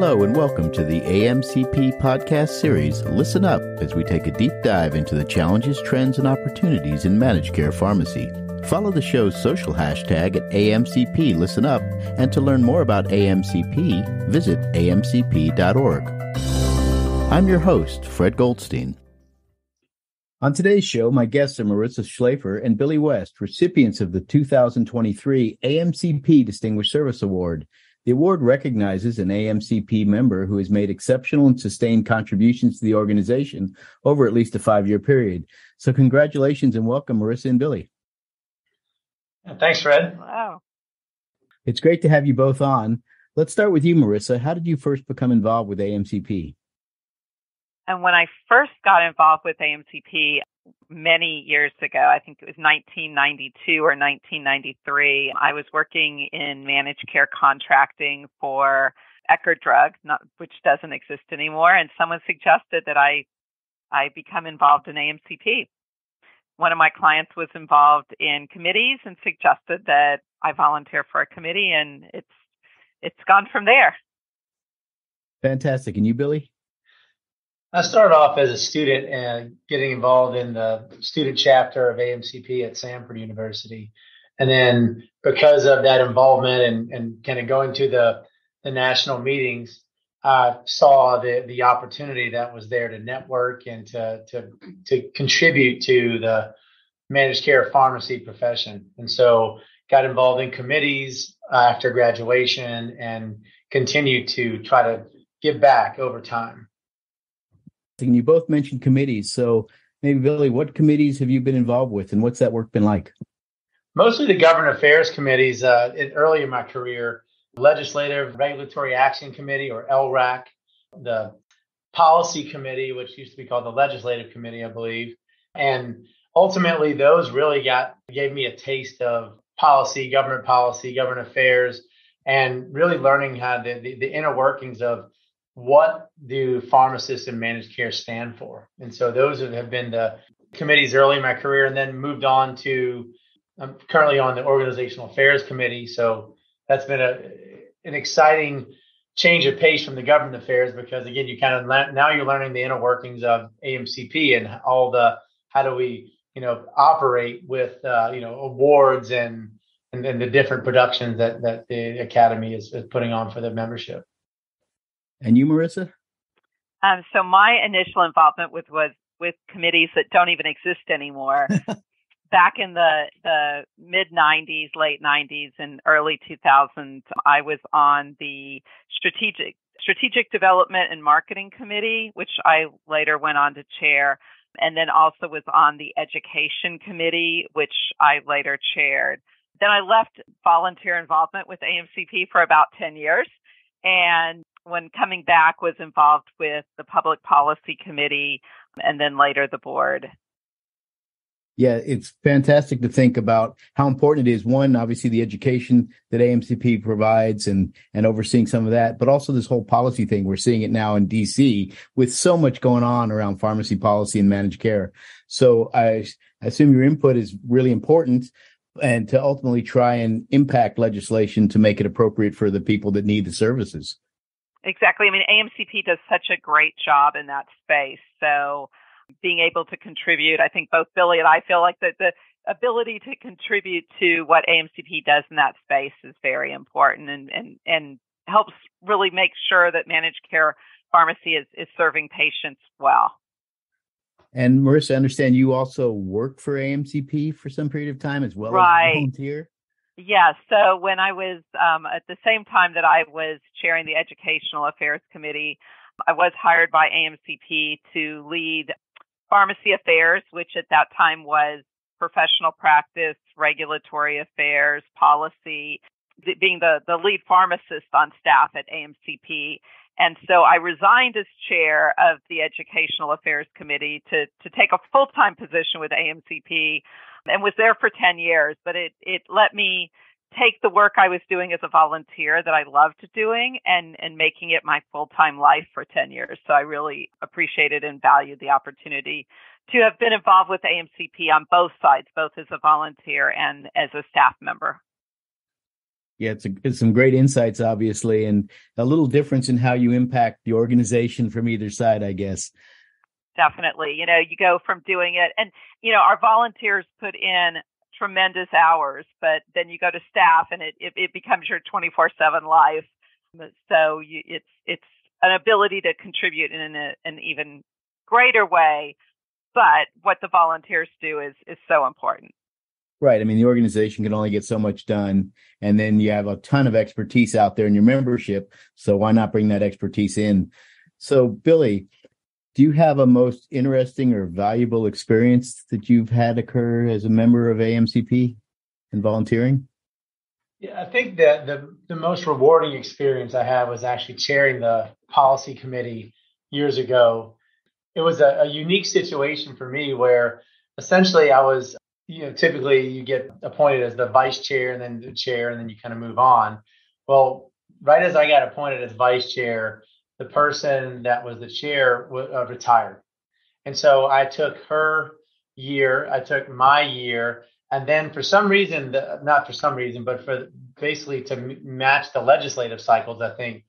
Hello and welcome to the AMCP podcast series, Listen Up, as we take a deep dive into the challenges, trends, and opportunities in managed care pharmacy. Follow the show's social hashtag at AMCP Listen Up, and to learn more about AMCP, visit amcp.org. I'm your host, Fred Goldstein. On today's show, my guests are Marissa Schlaifer and Billy West, recipients of the 2023 AMCP Distinguished Service Award. The award recognizes an AMCP member who has made exceptional and sustained contributions to the organization over at least a 5-year period. So congratulations and welcome, Marissa and Billy. Thanks, Fred. Wow. It's great to have you both on. Let's start with you, Marissa. How did you first become involved with AMCP? And when I first got involved with AMCP many years ago, I think it was 1992 or 1993, I was working in managed care contracting for Eckerd Drug, which doesn't exist anymore, and someone suggested that I become involved in AMCP. One of my clients was involved in committees and suggested that I volunteer for a committee, and it's gone from there. Fantastic. And you, Billy? I started off as a student and getting involved in the student chapter of AMCP at Samford University. And then because of that involvement and kind of going to the national meetings, I saw the opportunity that was there to network and to contribute to the managed care pharmacy profession. And so got involved in committees after graduation and continued to try to give back over time. And you both mentioned committees. So maybe, Billy, what committees have you been involved with and what's that work been like? Mostly the government affairs committees early in my career, Legislative Regulatory Action Committee or LRAC, the Policy Committee, which used to be called the Legislative Committee, I believe. And ultimately, those really gave me a taste of government affairs, and really learning how the inner workings of what do pharmacists and managed care stand for. And so those have been the committees early in my career, and then moved on to, I'm currently on the Organizational Affairs Committee. So that's been an exciting change of pace from the government affairs, because again, you kind of now you're learning the inner workings of AMCP and all how do we, operate with, awards and the different productions that the Academy is putting on for the membership. And you, Marissa? So my initial involvement was with committees that don't even exist anymore. Back in the mid-90s, late 90s, and early 2000s, I was on the Strategic Development and Marketing Committee, which I later went on to chair, and then also was on the Education Committee, which I later chaired. Then I left volunteer involvement with AMCP for about 10 years, and when coming back was involved with the Public Policy Committee and then later the board. Yeah, it's fantastic to think about how important it is. One, obviously the education that AMCP provides and overseeing some of that, but also this whole policy thing. We're seeing it now in DC with so much going on around pharmacy policy and managed care. So I assume your input is really important, and to ultimately try and impact legislation to make it appropriate for the people that need the services. Exactly. I mean, AMCP does such a great job in that space. So being able to contribute, I think both Billy and I feel like that the ability to contribute to what AMCP does in that space is very important and helps really make sure that managed care pharmacy is serving patients well. And Marissa, I understand you also work for AMCP for some period of time as well as volunteer. Yeah, so when I was, at the same time that I was chairing the Educational Affairs Committee, I was hired by AMCP to lead pharmacy affairs, which at that time was professional practice, regulatory affairs, policy, being the lead pharmacist on staff at AMCP. And so I resigned as chair of the Educational Affairs Committee to take a full-time position with AMCP, and was there for 10 years. But it let me take the work I was doing as a volunteer that I loved doing and making it my full-time life for 10 years. So I really appreciated and valued the opportunity to have been involved with AMCP on both sides, both as a volunteer and as a staff member. Yeah, it's some great insights, obviously, and a little difference in how you impact the organization from either side, I guess. Definitely. You go from doing it and, our volunteers put in tremendous hours, but then you go to staff and it becomes your 24/7 life. So it's an ability to contribute in an even greater way. But what the volunteers do is so important. Right. I mean, the organization can only get so much done, and then you have a ton of expertise out there in your membership. So why not bring that expertise in? So, Billy, do you have a most interesting or valuable experience that you've had occur as a member of AMCP and volunteering? Yeah, I think that the most rewarding experience I had was actually chairing the policy committee years ago. It was a unique situation for me where essentially I was, typically you get appointed as the vice chair and then the chair and then you kind of move on. Well, right as I got appointed as vice chair, the person that was the chair retired. And so I took her year, I took my year, and then for some reason, not for some reason, but for basically to match the legislative cycles, I think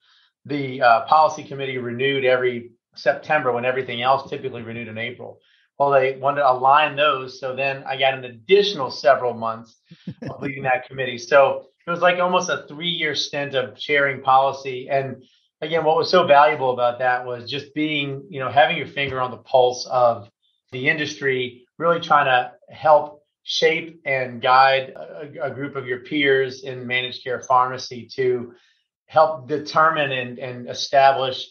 the policy committee renewed every September when everything else typically renewed in April. Well, they wanted to align those. So then I got an additional several months of leading that committee. So it was like almost a 3-year stint of chairing policy. And again, what was so valuable about that was just being, having your finger on the pulse of the industry, really trying to help shape and guide a group of your peers in managed care pharmacy to help determine and establish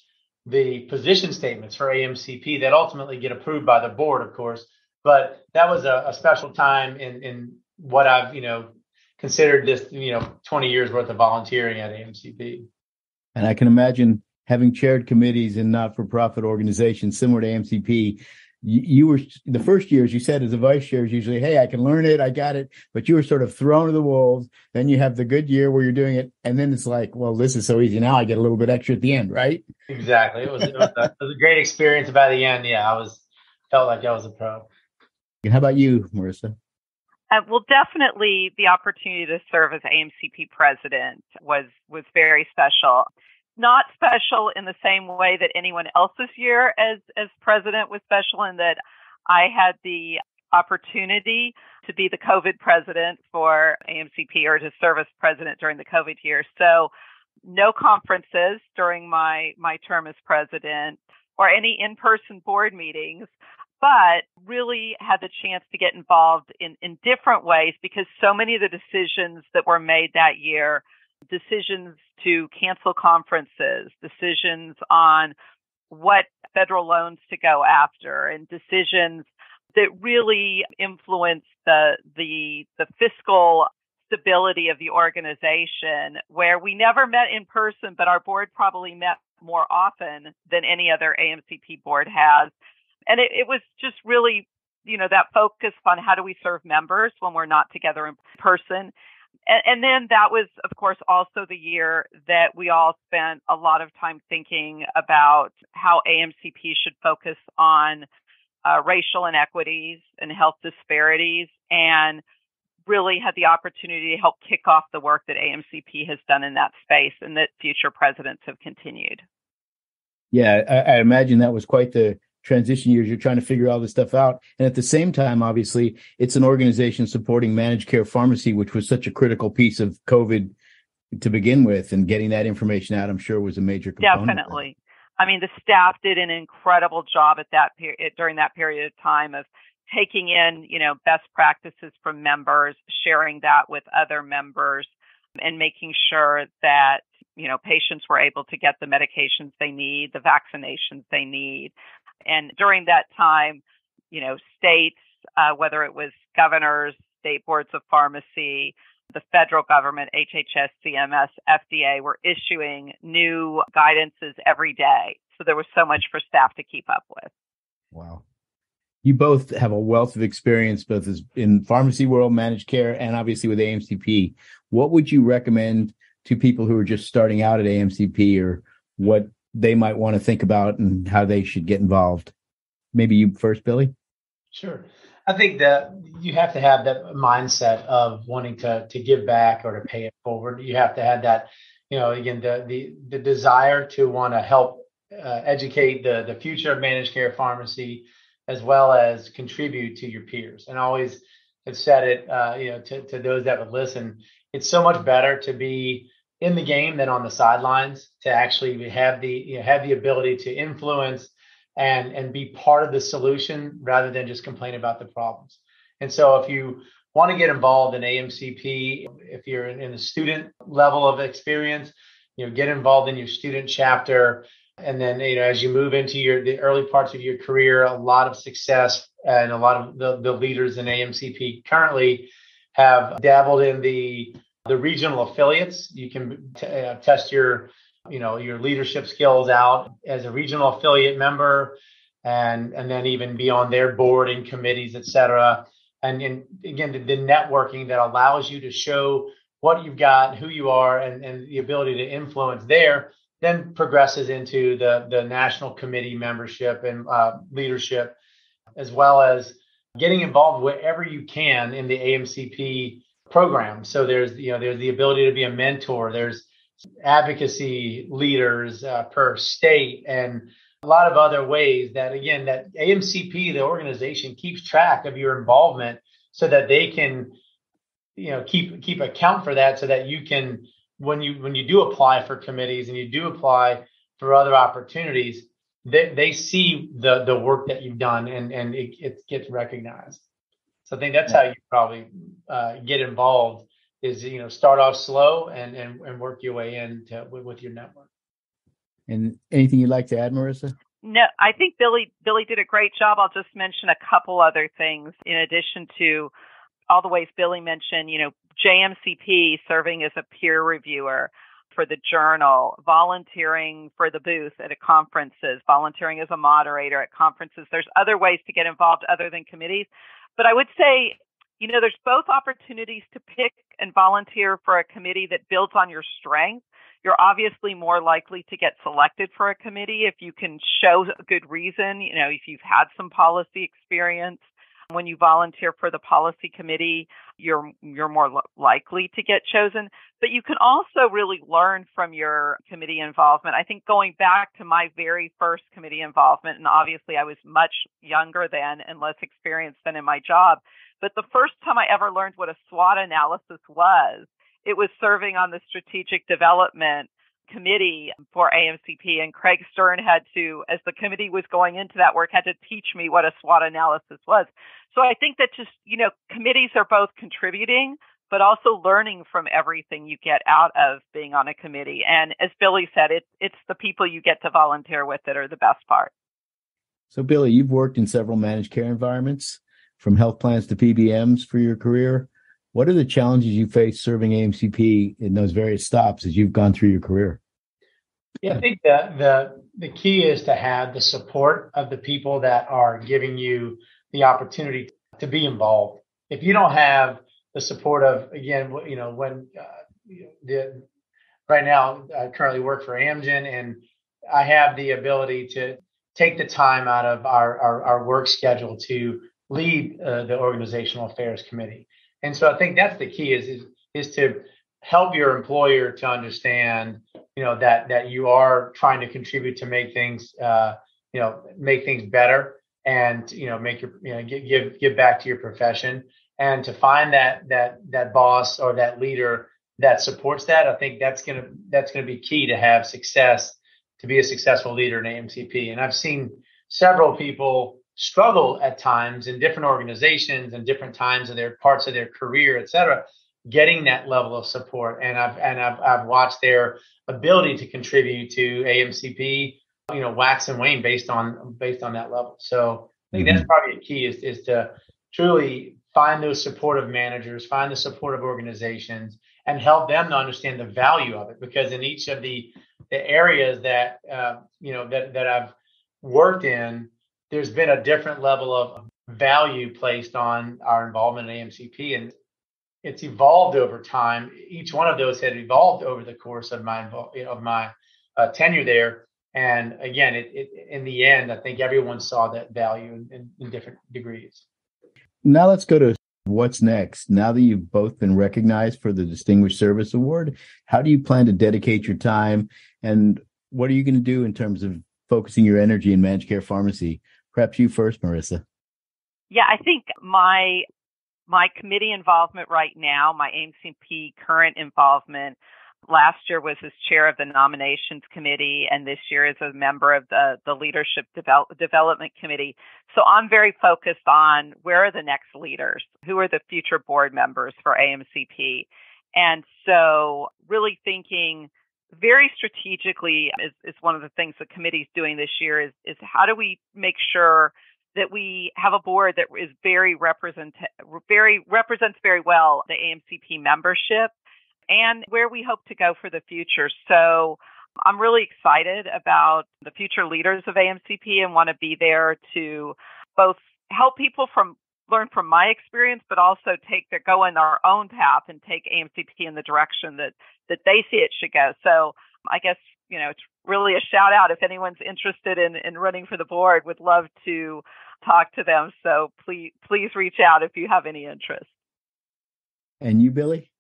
the position statements for AMCP that ultimately get approved by the board, of course. But that was a special time in what I've, considered this, 20 years worth of volunteering at AMCP. And I can imagine having chaired committees in not-for-profit organizations similar to AMCP. You were the first years, you said, as a vice chair is usually, hey, I can learn it, I got it. But you were sort of thrown to the wolves. Then you have the good year where you're doing it. And then it's like, well, this is so easy. Now I get a little bit extra at the end, right? Exactly. It was a great experience. By the end, yeah, felt like I was a pro. And how about you, Marissa? Well, definitely the opportunity to serve as AMCP president was very special. Not special in the same way that anyone else's year as president was special, in that I had the opportunity to be the COVID president for AMCP, or to serve as president during the COVID year. So no conferences during my term as president or any in-person board meetings, but really had the chance to get involved in different ways, because so many of the decisions that were made that year, decisions to cancel conferences, decisions on what federal loans to go after, and decisions that really influenced the fiscal stability of the organization, where we never met in person, but our board probably met more often than any other AMCP board has. And it was just really, that focus on how do we serve members when we're not together in person. And then that was, of course, also the year that we all spent a lot of time thinking about how AMCP should focus on racial inequities and health disparities, and really had the opportunity to help kick off the work that AMCP has done in that space and that future presidents have continued. Yeah, I imagine that was quite the transition years. You're trying to figure all this stuff out. And at the same time, obviously, it's an organization supporting managed care pharmacy, which was such a critical piece of COVID to begin with. And getting that information out, I'm sure, was a major component. Definitely. I mean, the staff did an incredible job at that during that period of time of taking in, best practices from members, sharing that with other members, and making sure that, patients were able to get the medications they need, the vaccinations they need. And during that time, states, whether it was governors, state boards of pharmacy, the federal government, HHS, CMS, FDA, were issuing new guidances every day. So there was so much for staff to keep up with. Wow. You both have a wealth of experience, both as in pharmacy world, managed care, and obviously with AMCP. What would you recommend to people who are just starting out at AMCP, or what they might want to think about and how they should get involved? Maybe you first, Billy? Sure. I think that you have to have that mindset of wanting to give back or to pay it forward. You have to have that, again, the desire to want to help educate the future of managed care pharmacy, as well as contribute to your peers. And I always have said it, to those that would listen, it's so much better to be in the game than on the sidelines, to actually have the ability to influence and be part of the solution rather than just complain about the problems. And so if you want to get involved in AMCP, if you're in the student level of experience, get involved in your student chapter. And then, as you move into the early parts of your career, a lot of success, and a lot of the leaders in AMCP currently have dabbled in the regional affiliates. You can test your leadership skills out as a regional affiliate member, and then even be on their board and committees, et cetera. And again, the networking that allows you to show what you've got, who you are, and the ability to influence there, then progresses into the national committee membership and leadership, as well as getting involved wherever you can in the AMCP program. So there's the ability to be a mentor. There's advocacy leaders per state, and a lot of other ways that AMCP, the organization, keeps track of your involvement so that they can, keep account for that, so that you can, when you do apply for committees and you do apply for other opportunities, they see the work that you've done, and it gets recognized. So I think that's how you probably get involved, is start off slow and work your way in with your network. And anything you'd like to add, Marissa? No, I think Billy did a great job. I'll just mention a couple other things in addition to all the ways Billy mentioned. JMCP serving as a peer reviewer for the journal, volunteering for the booth at conferences, volunteering as a moderator at conferences. There's other ways to get involved other than committees. But I would say, there's both opportunities to pick and volunteer for a committee that builds on your strength. You're obviously more likely to get selected for a committee if you can show a good reason, if you've had some policy experience. When you volunteer for the policy committee, you're more likely to get chosen. But you can also really learn from your committee involvement. I think going back to my very first committee involvement, and obviously I was much younger then and less experienced than in my job, but the first time I ever learned what a SWOT analysis was, it was serving on the strategic development committee for AMCP, and Craig Stern had to, as the committee was going into that work, had to teach me what a SWOT analysis was. So I think that just, committees are both contributing, but also learning from everything you get out of being on a committee. And as Billy said, it's the people you get to volunteer with that are the best part. So Billy, you've worked in several managed care environments, from health plans to PBMs for your career. What are the challenges you face serving AMCP in those various stops as you've gone through your career? Yeah, I think the key is to have the support of the people that are giving you the opportunity to be involved. If you don't have the support of, right now I currently work for Amgen, and I have the ability to take the time out of our work schedule to lead the organizational affairs committee. And so I think that's the key is to help your employer to understand, that you are trying to contribute to make things, make things better, and, give back to your profession, and to find that boss or that leader that supports that. I think that's going to be key to have success, to be a successful leader in AMCP. And I've seen several people struggle at times in different organizations and different times of their parts of their career, et cetera, getting that level of support. And I've watched their ability to contribute to AMCP, wax and wane based on that level. So I think that's probably a key is to truly find those supportive managers, find the supportive organizations, and help them to understand the value of it. Because in each of the areas that that I've worked in, there's been a different level of value placed on our involvement in AMCP, and it's evolved over time. Each one of those had evolved over the course of my tenure there. And again, in the end, I think everyone saw that value in different degrees. Now let's go to what's next. Now that you've both been recognized for the Distinguished Service Award, how do you plan to dedicate your time, and what are you going to do in terms of focusing your energy in managed care pharmacy? Perhaps you first, Marissa. Yeah, I think my committee involvement right now, my AMCP current involvement, last year was as chair of the nominations committee, and this year as a member of the leadership development committee. So I'm very focused on where are the next leaders, who are the future board members for AMCP. And so really thinking very strategically is one of the things the committee is doing this year is how do we make sure that we have a board that is represents very well the AMCP membership and where we hope to go for the future. So I'm really excited about the future leaders of AMCP and want to be there to both help people learn from my experience, but also go in our own path and take AMCP in the direction that they see it should go. So I guess, it's really a shout out if anyone's interested in running for the board, would love to talk to them. So please reach out if you have any interest. And you, Billy?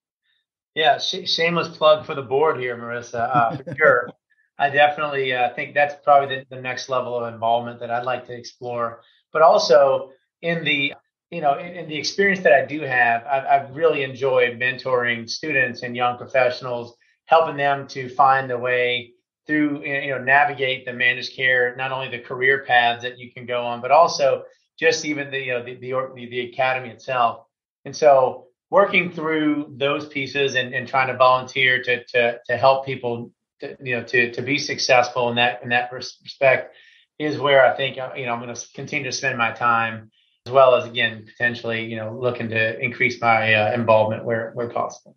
Yeah, shameless plug for the board here, Marissa, for sure. I definitely think that's probably the next level of involvement that I'd like to explore. But also in the experience that I do have, I've really enjoyed mentoring students and young professionals, helping them to find the way through, navigate the managed care, not only the career paths that you can go on, but also just even the academy itself. And so working through those pieces and trying to volunteer to help people to be successful in that respect is where I think I'm going to continue to spend my time, as well as, again, potentially looking to increase my involvement where possible.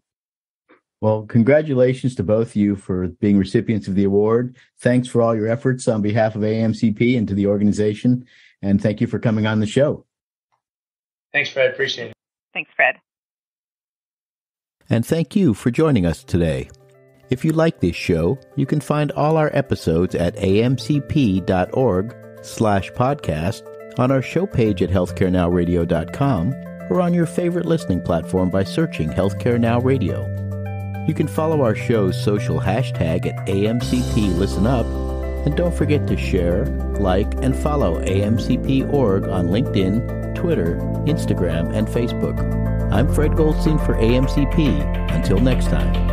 Well, congratulations to both of you for being recipients of the award. Thanks for all your efforts on behalf of AMCP and to the organization, and thank you for coming on the show. Thanks, Fred. Appreciate it. Thanks, Fred. And thank you for joining us today. If you like this show, you can find all our episodes at amcp.org/podcast, on our show page at healthcarenowradio.com, or on your favorite listening platform by searching Healthcare Now Radio. You can follow our show's social hashtag at AMCPListenUp, and don't forget to share, like, and follow AMCP.org on LinkedIn, Twitter, Instagram, and Facebook. I'm Fred Goldstein for AMCP. Until next time.